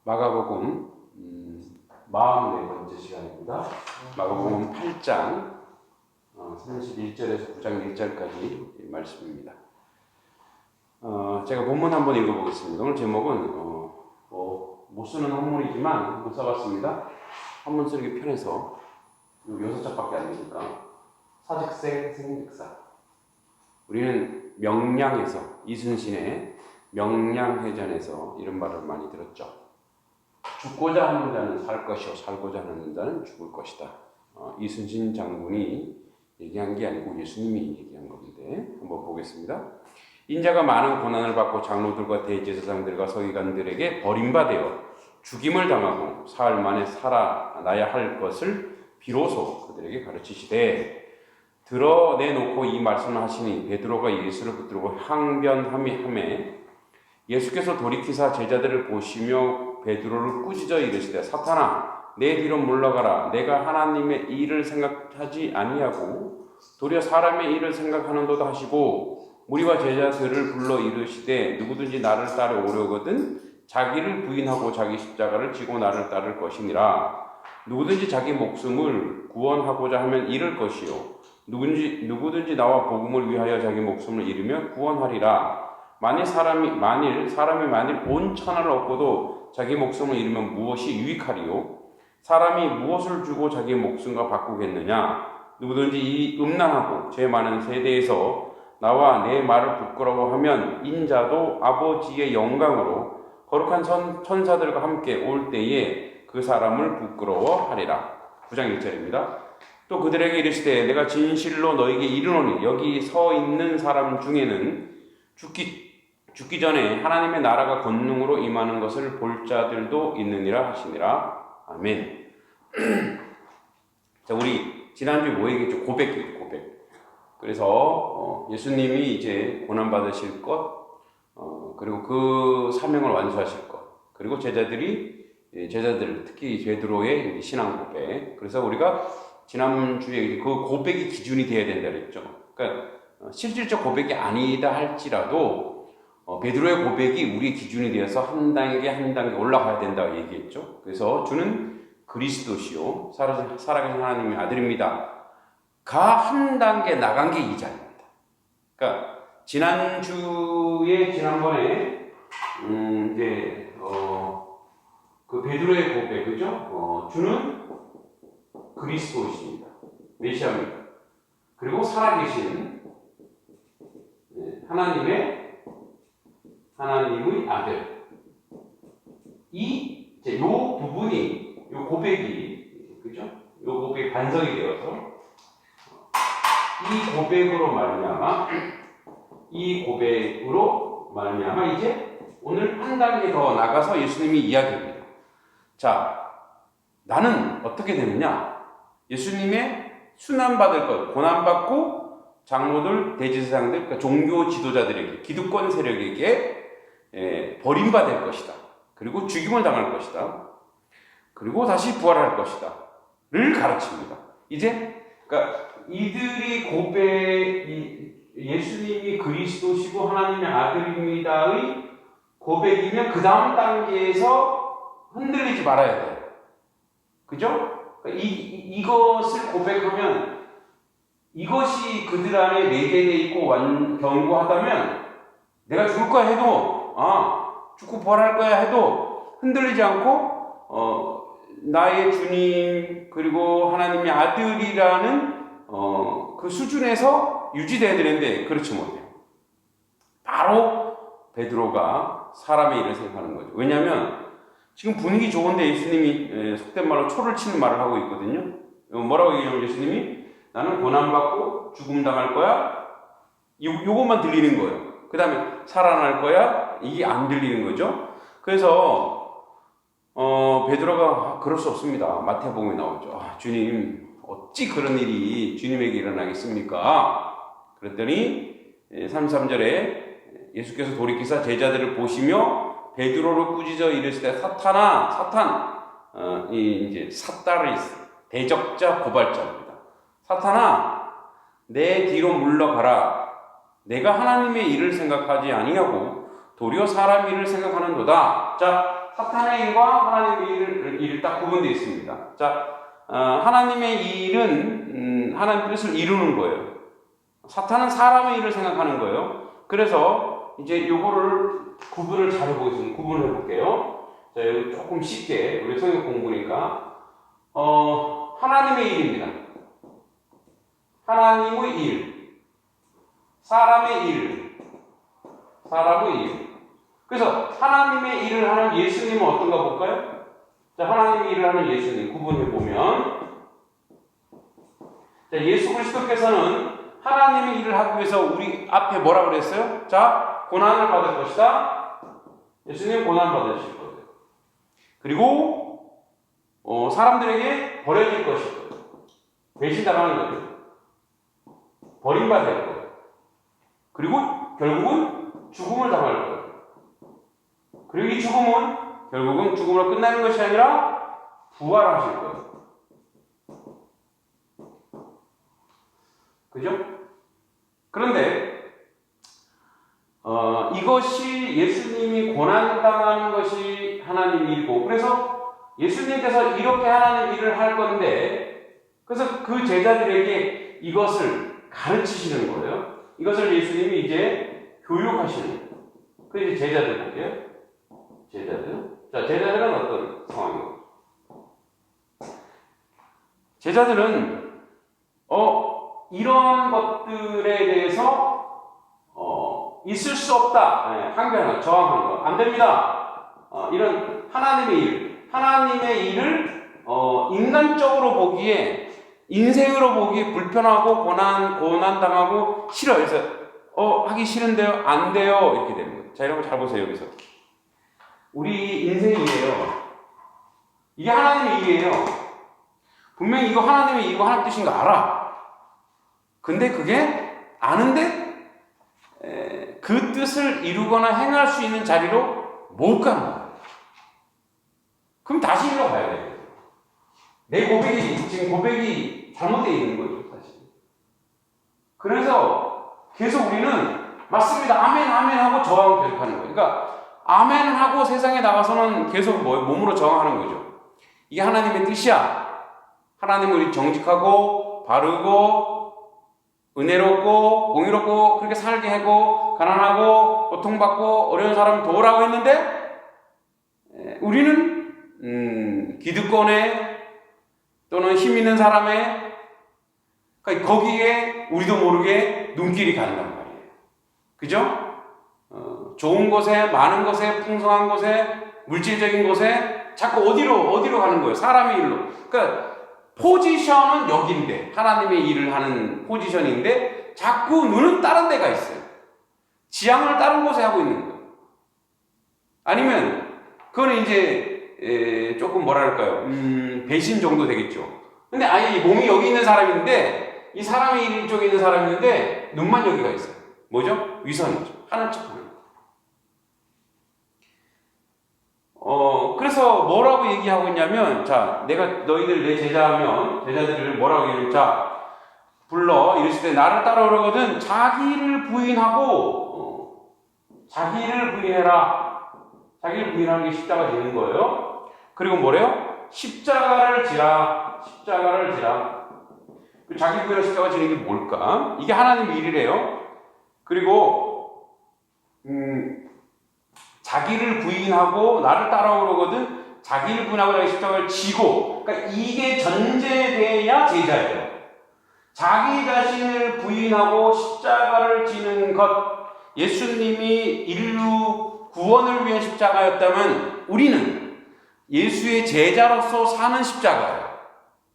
마가복음 44번째 시간입니다. 마가복음 8장 31절에서 9장 1절까지 말씀입니다. 제가 본문 한번 읽어보겠습니다. 오늘 제목은 못 쓰는 한문이지만 한번 써봤습니다. 한문 쓰기 편해서 6자밖에 안 되니까 사직생 생직사. 우리는 명량에서 이순신의 명량해전에서 이런 말을 많이 들었죠. 죽고자 하는 자는 살 것이요 살고자 하는 자는 죽을 것이다. 이순신 장군이 얘기한 게 아니고 예수님이 얘기한 건데 한번 보겠습니다. 인자가 많은 고난을 받고 장로들과 대제사장들과 서기관들에게 버림받아 죽임을 당하고 사흘 만에 살아나야 할 것을 비로소 그들에게 가르치시되 드러내놓고 이 말씀을 하시니 베드로가 예수를 붙들고 항변하매 예수께서 돌이키사 제자들을 보시며 베드로를 꾸짖어 이르시되 사탄아 내 뒤로 물러가라. 내가 하나님의 일을 생각하지 아니하고 도리어 사람의 일을 생각하는도다 하시고 무리와 제자들을 불러 이르시되 누구든지 나를 따라오려거든 자기를 부인하고 자기 십자가를 지고 나를 따를 것이니라. 누구든지 자기 목숨을 구원하고자 하면 잃을 것이요 누구든지 나와 복음을 위하여 자기 목숨을 잃으면 구원하리라. 만일 사람이 온 천하를 얻고도 자기 목숨을 잃으면 무엇이 유익하리요? 사람이 무엇을 주고 자기 목숨과 바꾸겠느냐? 누구든지 이 음란하고 죄 많은 세대에서 나와 내 말을 부끄러워하면 인자도 아버지의 영광으로 거룩한 천사들과 함께 올 때에 그 사람을 부끄러워하리라. 9장 1절입니다. 또 그들에게 이르시되 내가 진실로 너에게 이르노니 여기 서 있는 사람 중에는 죽기 전에 하나님의 나라가 권능으로 임하는 것을 볼 자들도 있느니라 하시니라. 아멘. 자, 우리 지난주에 뭐 얘기했죠? 고백. 그래서 예수님이 이제 고난 받으실 것, 그리고 그 사명을 완수하실 것, 그리고 제자들 특히 베드로의 신앙 고백. 그래서 우리가 지난주에 그 고백이 기준이 되어야 된다 그랬죠. 그러니까 실질적 고백이 아니다 할지라도 베드로의 고백이 우리의 기준이 되어서 한 단계 올라가야 된다고 얘기했죠. 그래서 주는 그리스도시요 살아계신 하나님의 아들입니다. 가 한 단계 나간 게 이 자리입니다. 그러니까 지난번에 이제 그 베드로의 고백, 그죠? 주는 그리스도이십니다. 메시아입니다. 그리고 살아계신 하나님의 아들. 요 부분이, 요 고백이, 그죠? 요 고백이 반성이 되어서 이 고백으로 말미암아 이제 오늘 한 단계 더 나가서 예수님이 이야기합니다. 자, 나는 어떻게 되느냐? 예수님의 순환받을 것, 고난받고 장로들, 대제사장들, 그러니까 종교 지도자들에게, 기득권 세력에게 버림받을 것이다. 그리고 죽임을 당할 것이다. 그리고 다시 부활할 것이다. 를 가르칩니다. 그러니까 이들이 예수님이 그리스도시고 하나님의 아들입니다의 고백이면 그 다음 단계에서 흔들리지 말아야 돼요. 그죠? 그러니까 이것을 고백하면 이것이 그들 안에 내재되어 있고 견고하다면 내가 죽을 거야 해도 죽고 부활할 거야 해도 흔들리지 않고 나의 주님 그리고 하나님의 아들이라는 그 수준에서 유지돼야 되는데 그렇지 못해요. 바로 베드로가 사람의 일을 생각하는 거죠. 왜냐하면 지금 분위기 좋은데 예수님이 속된 말로 초를 치는 말을 하고 있거든요. 뭐라고 얘기하면 예수님이 나는 고난받고 죽음 당할 거야. 요것만 들리는 거예요. 그 다음에 살아날 거야. 이게 안 들리는 거죠. 그래서 베드로가 그럴 수 없습니다. 마태복음에 나오죠. 주님 어찌 그런 일이 주님에게 일어나겠습니까? 그랬더니 33절에 예수께서 돌이키사 제자들을 보시며 베드로를 꾸짖어 이르시되 사탄 이제 사따리스 대적자 고발자입니다. 사탄아 내 뒤로 물러가라. 내가 하나님의 일을 생각하지 아니하고 도리어 사람 일을 생각하는도다. 자, 사탄의 일과 하나님의 일을 딱 구분되어 있습니다. 자, 하나님의 일은 하나님 뜻을 이루는 거예요. 사탄은 사람의 일을 생각하는 거예요. 그래서 이제 요거를 구분을 잘 해보겠습니다. 구분을 해볼게요. 자, 여기 조금 쉽게 우리 성경 공부니까 하나님의 일입니다. 하나님의 일, 사람의 일, 사람의 일. 그래서 하나님의 일을 하는 예수님은 어떤가 볼까요? 자, 하나님의 일을 하는 예수님 구분해 보면, 자, 예수 그리스도께서는 하나님의 일을 하기 위해서 우리 앞에 뭐라 그랬어요? 자, 고난을 받을 것이다. 예수님 고난 받으실 거예요. 그리고 사람들에게 버려질 것일 거예요. 배신당하는 거예요. 버림받을 거예요. 그리고 결국은 죽음을 당할 거예요. 그리고 이 죽음은 결국은 죽음으로 끝나는 것이 아니라 부활하실 거예요. 그죠? 그런데 이것이 예수님이 고난당하는 것이 하나님 일이고, 그래서 예수님께서 이렇게 하나님 일을 할 건데, 그래서 그 제자들에게 이것을 가르치시는 거예요. 이것을 예수님이 이제 교육하시는 거예요. 그 이제 제자들 볼게요. 제자들. 자, 제자들은 어떤 상황이에요? 제자들은 이런 것들에 대해서 있을 수 없다. 항변하는, 저항하는 거. 안 됩니다. 이런 하나님의 일, 하나님의 일을 인간적으로 보기에, 인생으로 보기에 불편하고 고난당하고 싫어요. 그래서 하기 싫은데요, 안 돼요, 이렇게 되는 거예요. 자, 여러분 잘 보세요. 여기서 우리 인생의 일이에요. 이게 하나님의 일이에요. 분명히 이거 하나님의 일이고 하나님 뜻인 거 알아. 근데 그게 아는데 그 뜻을 이루거나 행할 수 있는 자리로 못 가는 거야. 그럼 다시 일로 가야 돼. 내 고백이, 지금 고백이 잘못되어 있는 거죠, 사실. 그래서 계속 우리는 맞습니다, 아멘, 아멘 하고 저항 계속하는 거예요. 그러니까 아멘 하고 세상에 나가서는 계속 몸으로 저항하는 거죠. 이게 하나님의 뜻이야. 하나님은 우리 정직하고 바르고 은혜롭고 공의롭고 그렇게 살게 하고 가난하고 고통받고 어려운 사람 도우라고 했는데 우리는 기득권에 또는 힘 있는 사람의 그러니까 거기에 우리도 모르게 눈길이 간단 말이에요. 그죠? 좋은 곳에, 많은 곳에, 풍성한 곳에, 물질적인 곳에 자꾸 어디로 가는 거예요? 사람의 일로. 그러니까 포지션은 여기인데, 하나님의 일을 하는 포지션인데 자꾸 눈은 다른 데가 있어요. 지향을 다른 곳에 하고 있는 거예요. 아니면 그거는 이제 조금 뭐랄까요? 배신 정도 되겠죠. 근데 아예 몸이 여기 있는 사람인데 이 사람이 이쪽에 있는 사람이 있는데 눈만 여기가 있어요. 뭐죠? 위선이죠. 하늘 척하는. 그래서 뭐라고 얘기하고 있냐면, 자, 내가 너희들 내 제자하면, 제자들을 뭐라고 얘기하면, 자, 불러, 이랬을 때 나를 따라오려거든, 자기를 부인하고, 자기를 부인해라. 자기를 부인하는 게 십자가 되는 거예요. 그리고 뭐래요? 십자가를 지라. 십자가를 지라. 자기 부인하고 십자가 지는 게 뭘까? 이게 하나님의 일이래요. 그리고, 자기를 부인하고 나를 따라오려거든 자기를 부인하고 자기 십자가를 지고, 그러니까 이게 전제돼야 제자예요. 자기 자신을 부인하고 십자가를 지는 것, 예수님이 인류 구원을 위한 십자가였다면 우리는 예수의 제자로서 사는 십자가예요.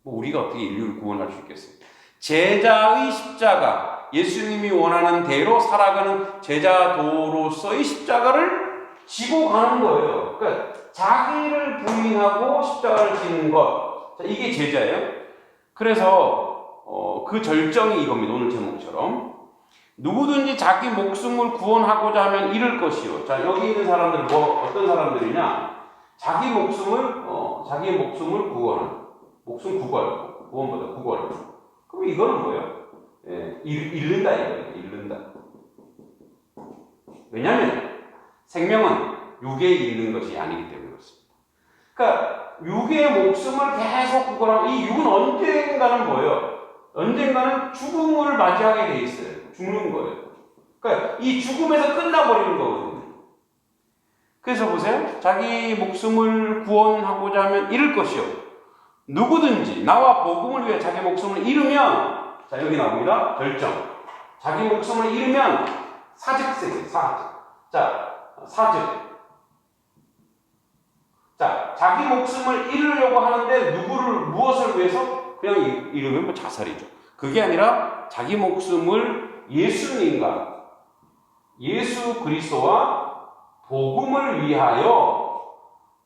뭐 우리가 어떻게 인류를 구원할 수 있겠어요? 제자의 십자가, 예수님이 원하는 대로 살아가는 제자도로서의 십자가를 지고 가는 거예요. 그러니까 자기를 부인하고 십자가를 지는 것. 자, 이게 제자예요. 그래서 그 절정이 이겁니다. 오늘 제목처럼. 누구든지 자기 목숨을 구원하고자 하면 잃을 것이요. 자, 여기 있는 사람들 어떤 사람들이냐? 자기의 목숨을 구원하는. 목숨 구원보다 구원. 그럼 이거는 뭐예요? 잃는다 이거예요. 잃는다. 왜냐하면 생명은 육에 있는 것이 아니기 때문에 그렇습니다. 그러니까 육의 목숨을 계속 구걸하고 이 육은 언젠가는 뭐예요? 언젠가는 죽음을 맞이하게 돼 있어요. 죽는 거예요. 그러니까 이 죽음에서 끝나버리는 거거든요. 그래서 보세요. 자기 목숨을 구원하고자 하면 잃을 것이요. 누구든지 나와 복음을 위해 자기 목숨을 잃으면, 자 여기 나옵니다. 결정. 자기 목숨을 잃으면 사즉세, 사즉. 자, 자기 목숨을 잃으려고 하는데 무엇을 위해서? 그냥 잃으면 뭐 자살이죠. 그게 아니라 자기 목숨을 예수님과 예수 그리스도와 복음을 위하여,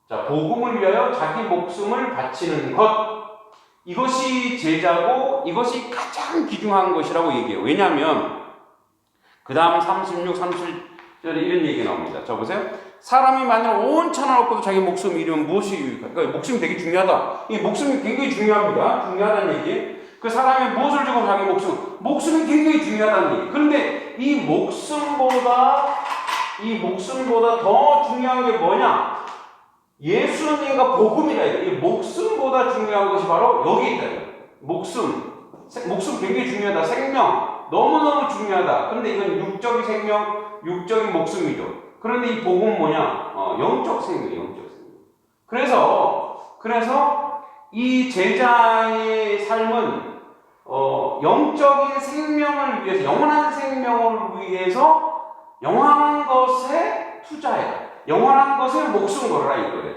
자, 복음을 위하여 자기 목숨을 바치는 것. 이것이 제자고 이것이 가장 귀중한 것이라고 얘기해요. 왜냐하면 그 다음 36, 37절에 이런 얘기 나옵니다. 자 보세요. 사람이 만약 온 천을 얻고도 자기 목숨을 잃으면 무엇이 유익할까? 그러니까 목숨이 되게 중요하다. 이 목숨이 굉장히 중요합니다. 중요하다는 얘기. 그 사람이 무엇을 주고 자기 목숨이 굉장히 목숨보다는 얘기. 그런데 이 목숨보다 더 중요한 게 뭐냐? 예수님과 복음이라 해요. 이 목숨보다 중요한 것이 바로 여기 있다. 목숨 굉장히 중요하다. 생명 너무너무 중요하다. 그런데 이건 육적인 생명, 육적인 목숨이죠. 그런데 이 복음은 뭐냐? 영적 생명이에요. 영적 생명. 그래서 이 제자의 삶은 영적인 생명을 위해서, 영원한 생명을 위해서 영원한 것에 투자해라. 영원한 것에 목숨 걸어라 이거예요.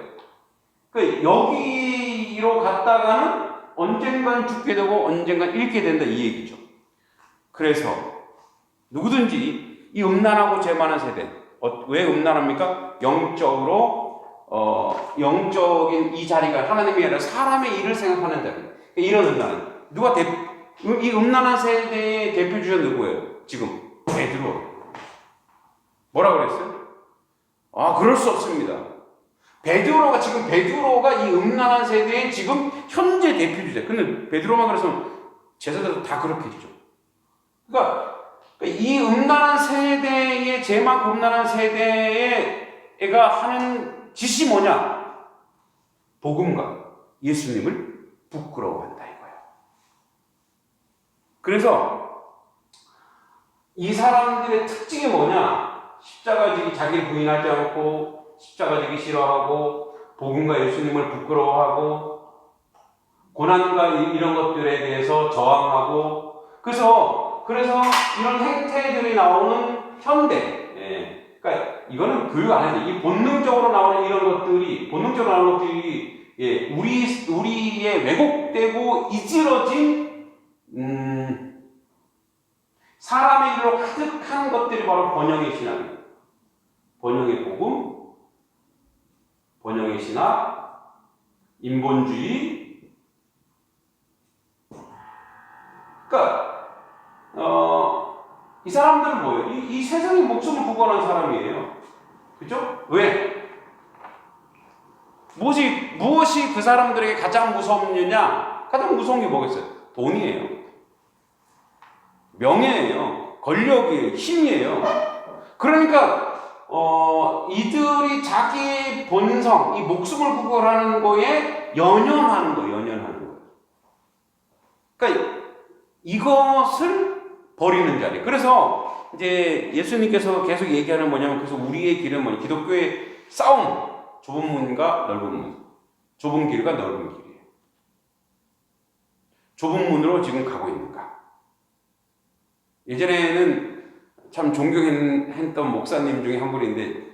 그 여기로 갔다가는 언젠간 죽게 되고 언젠간 잃게 된다 이 얘기죠. 그래서 누구든지 이 음란하고 죄 많은 세대, 왜 음란합니까? 영적인 이 자리가 하나님이 아니라 사람의 일을 생각하는 자리. 이런 음란. 이 음란한 세대의 대표주자 누구예요? 지금 베드로. 뭐라 그랬어요? 그럴 수 없습니다. 베드로가 이 음란한 세대의 지금 현재 대표주자. 근데 베드로만 그랬으면 제자들도 다 그렇겠죠. 그러니까 이 음란한 세대의, 제만큼 음란한 세대가 하는 짓이 뭐냐? 복음과 예수님을 부끄러워한다 이거예요. 그래서 이 사람들의 특징이 뭐냐? 십자가 지기, 자기를 부인하지 않고 십자가 지기 싫어하고 복음과 예수님을 부끄러워하고 고난과 이런 것들에 대해서 저항하고, 그래서 이런 행태들이 나오는 현대, 그러니까 이거는 교육 안 해도 이 본능적으로 나오는 것들이 우리의 왜곡되고 이지러진 사람의 일로 가득한 것들이 바로 번영의 신앙이에요. 번영의 복음, 번영의 신학, 인본주의. 그러니까 이 사람들은 뭐예요? 이 세상에 목숨을 구걸한 사람이에요. 그죠? 왜? 무엇이 그 사람들에게 가장 무섭느냐? 가장 무서운 게 뭐겠어요? 돈이에요. 명예예요. 권력이에요. 힘이에요. 그러니까 이들이 자기 본성, 이 목숨을 구걸하는 거에 연연하는 거예요. 그러니까 이것을 버리는 자리. 그래서 이제 예수님께서 계속 얘기하는 뭐냐면, 그래서 우리의 길은 뭐냐? 기독교의 싸움. 좁은 문과 넓은 문. 좁은 길과 넓은 길이에요. 좁은 문으로 지금 가고 있는가? 예전에는 참 존경했던 목사님 중에 한 분인데,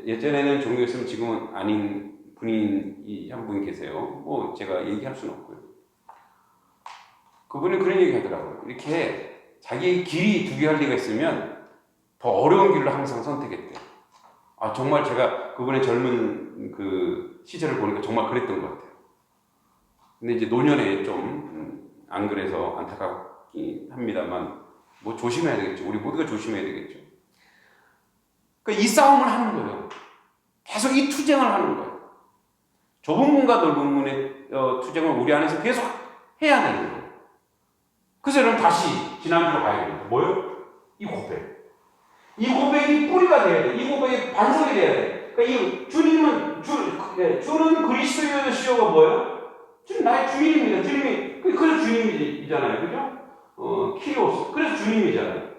예전에는 존경했으면 지금은 아닌 분이 한 분 계세요. 뭐 제가 얘기할 수는 없고요. 그분이 그런 얘기 하더라고요. 이렇게 자기 길이 두 개 할 리가 있으면 더 어려운 길을 항상 선택했대요. 정말 제가 그분의 젊은 그 시절을 보니까 정말 그랬던 것 같아요. 근데 이제 노년에 좀 안 그래서 안타깝긴 합니다만, 뭐 조심해야 되겠죠. 우리 모두가 조심해야 되겠죠. 그러니까 이 싸움을 하는 거예요. 계속 이 투쟁을 하는 거예요. 좁은 문과 넓은 문의 투쟁을 우리 안에서 계속 해야 되는 거예요. 그래서 여러분 다시 지난주로 가야 됩니다. 뭐요? 이 고백. 이 고백이 뿌리가 돼야 돼. 이 고백이 반석이 돼야 돼. 그러니까 이 주님은 주는 그리스도시오가 뭐예요? 주님 나의 주인입니다. 주님이 그래서 주님이잖아요, 그죠? 키리오스 그래서 주님이잖아요.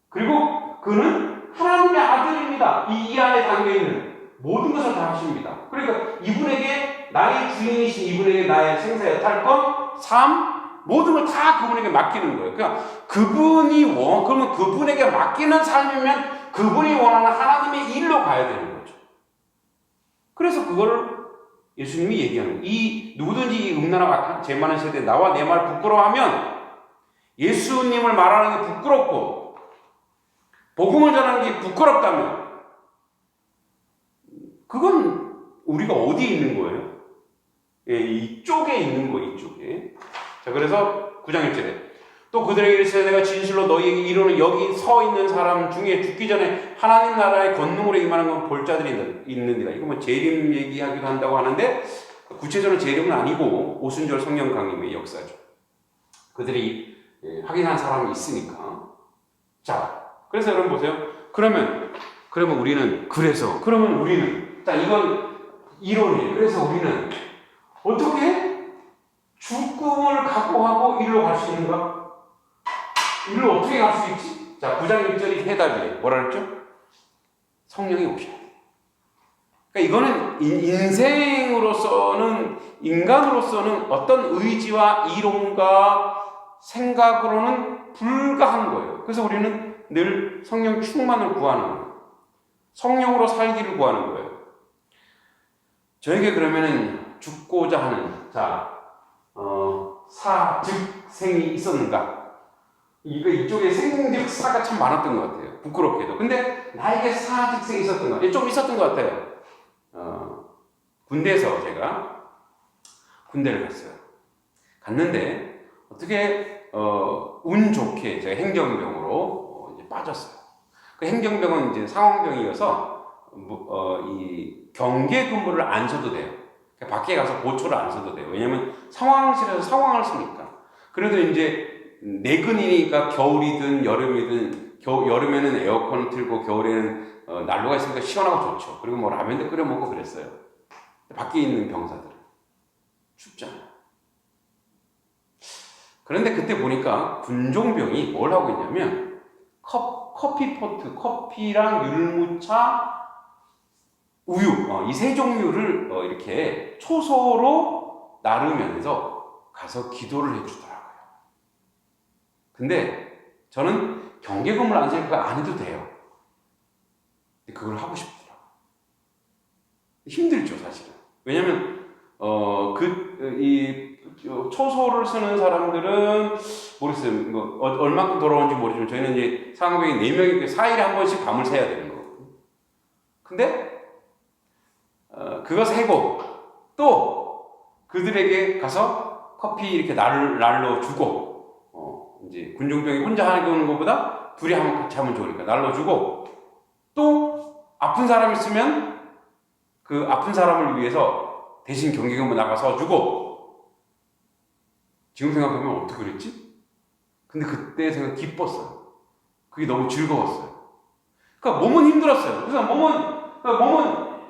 그리고 그는 하나님의 아들입니다. 이 안에 담겨 있는 모든 것을 다 하십니다. 그러니까 이분에게 나의 주인이신 이분에게 나의 생사 여탈권, 삶 모든 걸 다 그분에게 맡기는 거예요. 그러니까 그러면 그분에게 맡기는 삶이면 그분이 원하는 하나님의 일로 가야 되는 거죠. 그래서 그거를 예수님이 얘기하는 거예요. 누구든지 이 음란하고 죄 많은 세대에 나와 내 말 부끄러워하면 예수님을 말하는 게 부끄럽고 복음을 전하는 게 부끄럽다면 그건 우리가 어디에 있는 거예요? 예, 이쪽에 있는 거예요. 이쪽에. 자, 그래서 9장 1절에 또 그들에게 이르시되 내가 진실로 너희에게 이르노니 여기 서 있는 사람 중에 죽기 전에 하나님 나라의 권능으로 임하는 건 볼 자들이 있느니라. 이거 뭐 재림 얘기하기도 한다고 하는데 구체적으로 재림은 아니고 오순절 성령 강림의 역사죠. 그들이 확인한 사람이 있으니까. 자, 그래서 여러분 보세요. 그러면 우리는 자, 이건 이론이에요. 그래서 우리는 어떻게 죽음을 각오하고 이리로 갈 수 있는가? 이를 어떻게 갈 수 있지? 자, 9장 1절이 해답이에요. 뭐라 그랬죠? 성령이 오셔야 돼요. 그러니까 이거는 인간으로서는 어떤 의지와 이론과 생각으로는 불가한 거예요. 그래서 우리는 늘 성령 충만을 구하는 거예요. 성령으로 살기를 구하는 거예요. 저에게 그러면은 죽고자 하는 사즉생이 있었는가? 이쪽에 생즉사가 참 많았던 것 같아요. 부끄럽게도. 근데 나에게 사즉생이 있었던 것 같아요. 좀 있었던 것 같아요. 군대에서 제가 군대를 갔어요. 갔는데 어떻게 운 좋게 제가 행정병으로 이제 빠졌어요. 그 행정병은 이제 상황병이어서 이 경계 근무를 안 써도 돼요. 그러니까 밖에 가서 보초를 안 써도 돼요. 왜냐면 상황실에서 상황을 쓰니까. 그래도 이제 내근이니까 겨울이든 여름이든 여름에는 에어컨을 틀고 겨울에는 난로가 있으니까 시원하고 좋죠. 그리고 뭐 라면도 끓여 먹고 그랬어요. 밖에 있는 병사들은 춥잖아요. 그런데 그때 보니까 군종병이 뭘 하고 있냐면 커피포트, 커피랑 율무차, 우유 이 세 종류를 이렇게 초소로 나르면서 가서 기도를 해주더라고요. 근데 저는 경계 근무를 안 쓰니까 안 해도 돼요. 근데 그걸 하고 싶더라고요. 힘들죠, 사실은. 왜냐면 이 초소를 쓰는 사람들은 모르겠어요. 얼마큼 돌아오는지 모르지만 저희는 이제 상병이 4명이 4일에 한 번씩 밤을 새야 되는 거거든요. 근데 그거 세고 또 그들에게 가서 커피 이렇게 날로 주고 이제 군종병이 혼자 하는 것보다 둘이 같이 하면 좋으니까 날로 주고 또 아픈 사람 있으면 그 아픈 사람을 위해서 대신 경계근무 나가서 주고. 지금 생각하면 어떻게 그랬지? 근데 그때 생각 기뻤어요. 그게 너무 즐거웠어요. 그러니까 몸은 힘들었어요. 그래서 몸은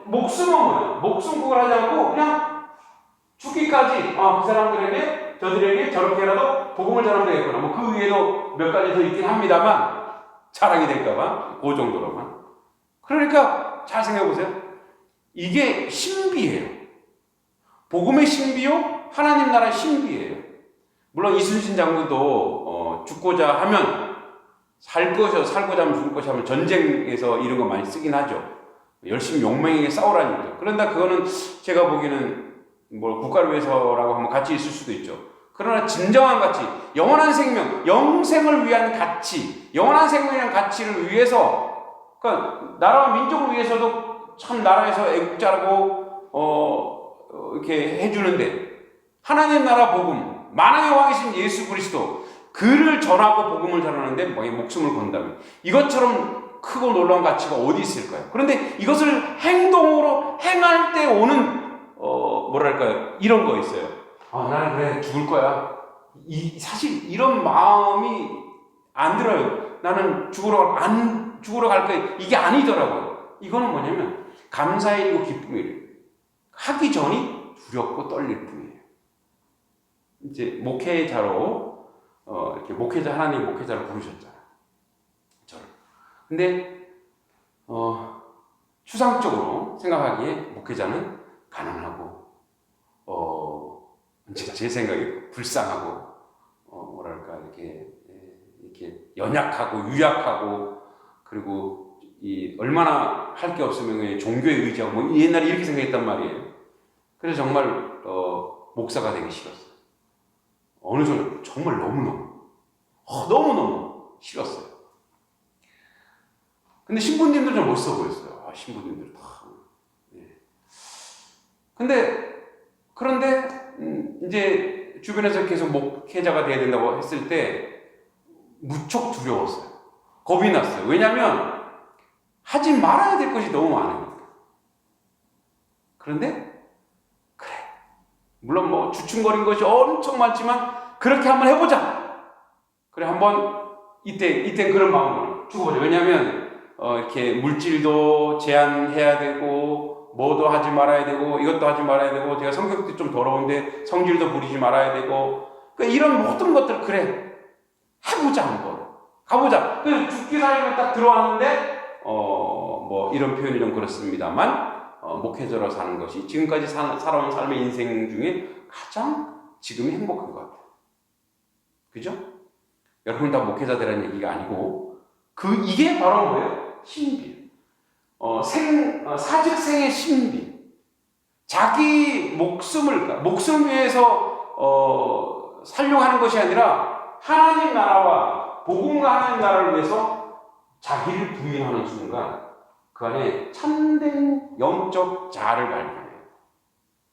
목숨은 뭐예요? 목숨 그걸 하지 않고 그냥 죽기까지 그 사람들에게 저들에게 저렇게라도 복음을 전하면 되겠구나. 뭐 그 위에도 몇 가지 더 있긴 합니다만 자랑이 될까봐 그 정도로만. 그러니까 잘 생각해 보세요. 이게 신비예요. 복음의 신비요, 하나님 나라의 신비예요. 물론 이순신 장군도 죽고자 하면 살고자 하면 죽을 것이 하면 전쟁에서 이런 거 많이 쓰긴 하죠. 열심히 용맹하게 싸우라니까. 그런데 그거는 제가 보기에는 뭐 국가를 위해서라고 하면 가치 있을 수도 있죠. 그러나 진정한 가치, 영원한 생명, 영생을 위한 가치, 영원한 생명이라는 가치를 위해서, 그러니까 나라와 민족을 위해서도 참 나라에서 애국자라고 이렇게 해주는데 하나님 나라 복음, 만왕의 왕이신 예수 그리스도 그를 전하고 복음을 전하는데 목숨을 건다면 이것처럼 크고 놀라운 가치가 어디 있을까요? 그런데 이것을 행동으로 행할 때 오는 뭐랄까요? 이런 거 있어요. 나는 그래 죽을 거야. 사실 이런 마음이 안 들어요. 나는 죽으러 갈 거야. 이게 아니더라고요. 이거는 뭐냐면 감사의 일이고 기쁨의 일. 하기 전이 두렵고 떨릴 뿐이에요. 이제 목회자로 이렇게 하나님 목회자로 부르셨잖아요. 저를. 근데 추상적으로 생각하기에 목회자는 가난하고 제 생각에 불쌍하고 뭐랄까 이렇게 연약하고 유약하고 그리고 얼마나 할 게 없으면 종교에 의지하고 뭐 옛날에 이렇게 생각했단 말이에요. 그래서 정말 목사가 되기 싫었어요. 어느 정도 정말 너무너무 싫었어요. 근데 신부님들 좀 멋있어 보였어요. 신부님들 다. 네. 그런데 이제 주변에서 계속 목회자가 돼야 된다고 했을 때 무척 두려웠어요. 겁이 났어요. 왜냐하면 하지 말아야 될 것이 너무 많으니까. 그런데 그래. 물론 뭐 주춤거린 것이 엄청 많지만 그렇게 한번 해보자. 그래 한번 이때 그런 마음을 주고 보자. 왜냐하면 이렇게 물질도 제한해야 되고 뭐도 하지 말아야 되고 이것도 하지 말아야 되고 제가 성격도 좀 더러운데 성질도 부리지 말아야 되고 그러니까 이런 모든 것들 그래 해보자 한번 가보자. 그래서 죽기 살기로 딱 들어왔는데 뭐 이런 표현이 좀 그렇습니다만 목회자로 사는 것이 지금까지 살아온 삶의 인생 중에 가장 지금이 행복한 것 같아요. 그죠? 여러분 다 목회자 되라는 얘기가 아니고 이게 바로 뭐예요? 신비. 사직생의 신비. 자기 목숨을 위해서 살려고 하는 것이 아니라 하나님 나라와 복음과 하나님 나라를 위해서 자기를 부인하는 순간 그 안에 참된 영적 자아를 발견해요.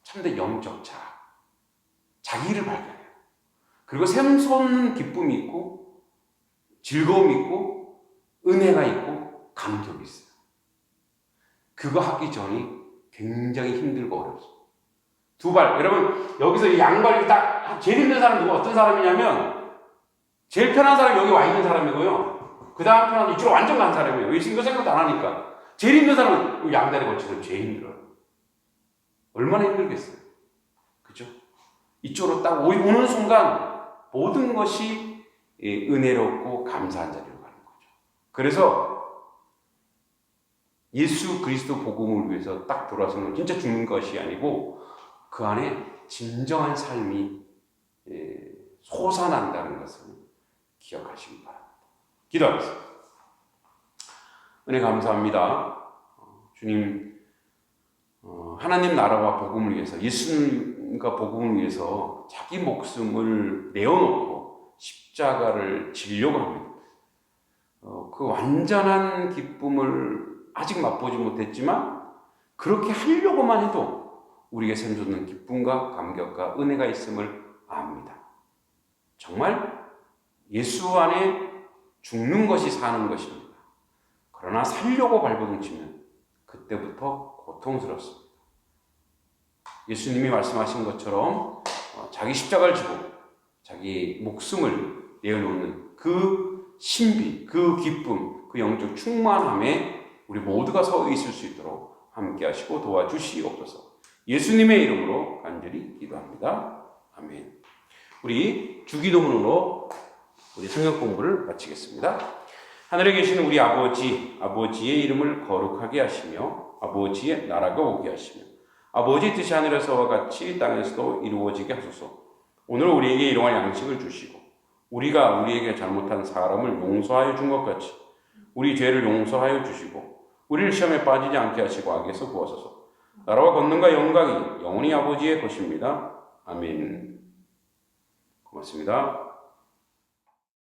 참된 영적 자아. 자기를 발견해요. 그리고 샘솟는 기쁨이 있고 즐거움이 있고 은혜가 있고 감격이 있어요. 그거 하기 전이 굉장히 힘들고 어렵습니다. 여러분 여기서 이 양발 제일 힘든 사람은 어떤 사람이냐면 제일 편한 사람이 여기 와 있는 사람이고요. 그 다음 편한 이쪽으로 완전 간 사람이에요. 이거 생각도 안 하니까. 제일 힘든 사람은 양다리 걸치는 제일 힘들어요. 얼마나 힘들겠어요. 그죠? 이쪽으로 딱 오는 순간 모든 것이 은혜롭고 감사한 자리로 가는 거죠. 그래서 예수 그리스도 복음을 위해서 딱 돌아서는 건 진짜 죽는 것이 아니고 그 안에 진정한 삶이 솟아난다는 것을 기억하시기 바랍니다. 기도하겠습니다. 은혜 감사합니다. 주님, 하나님 나라와 복음을 위해서 예수님과 복음을 위해서 자기 목숨을 내어놓고 십자가를 지려고 합니다. 그 완전한 기쁨을 아직 맛보지 못했지만 그렇게 하려고만 해도 우리에게 샘솟는 기쁨과 감격과 은혜가 있음을 압니다. 정말 예수 안에 죽는 것이 사는 것입니다. 그러나 살려고 발버둥치면 그때부터 고통스럽습니다. 예수님이 말씀하신 것처럼 자기 십자가를 지고 자기 목숨을 내어놓는 그 신비, 그 기쁨, 그 영적 충만함에 우리 모두가 서 있을 수 있도록 함께 하시고 도와주시옵소서. 예수님의 이름으로 간절히 기도합니다. 아멘. 우리 주기도문으로 우리 성경 공부를 마치겠습니다. 하늘에 계시는 우리 아버지의 이름을 거룩하게 하시며 아버지의 나라가 오게 하시며 아버지의 뜻이 하늘에서와 같이 땅에서도 이루어지게 하소서. 오늘 우리에게 일용할 양식을 주시고 우리가 우리에게 잘못한 사람을 용서하여 준 것 같이 우리 죄를 용서하여 주시고 우리를 시험에 빠지지 않게 하시고 악에서 구하소서. 나라와 권능과 영광이 영원히 아버지의 것입니다. 아멘. 고맙습니다.